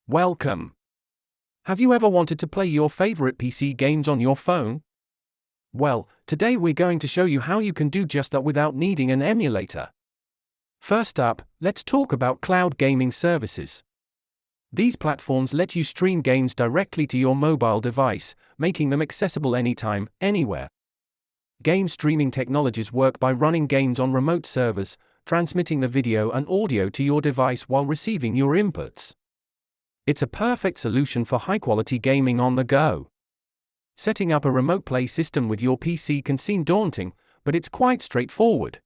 Welcome. Have you ever wanted to play your favorite PC games on your phone? Well, today we're going to show you how you can do just that without needing an emulator. First up, let's talk about cloud gaming services. These platforms let you stream games directly to your mobile device, making them accessible anytime, anywhere. Game streaming technologies work by running games on remote servers, transmitting the video and audio to your device while receiving your inputs. It's a perfect solution for high-quality gaming on the go. Setting up a remote play system with your PC can seem daunting, but it's quite straightforward.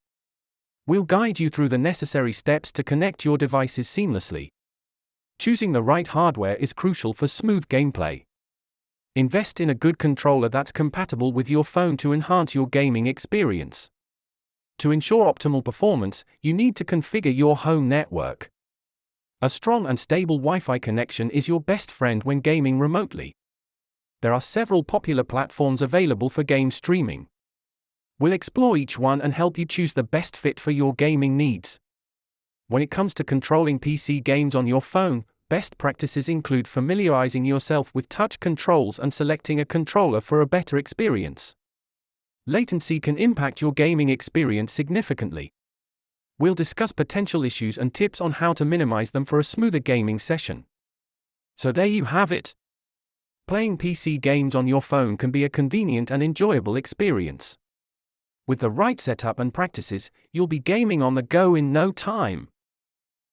We'll guide you through the necessary steps to connect your devices seamlessly. Choosing the right hardware is crucial for smooth gameplay. Invest in a good controller that's compatible with your phone to enhance your gaming experience. To ensure optimal performance, you need to configure your home network. A strong and stable Wi-Fi connection is your best friend when gaming remotely. There are several popular platforms available for game streaming. We'll explore each one and help you choose the best fit for your gaming needs. When it comes to controlling PC games on your phone, best practices include familiarizing yourself with touch controls and selecting a controller for a better experience. Latency can impact your gaming experience significantly. We'll discuss potential issues and tips on how to minimize them for a smoother gaming session. So there you have it. Playing PC games on your phone can be a convenient and enjoyable experience. With the right setup and practices, you'll be gaming on the go in no time.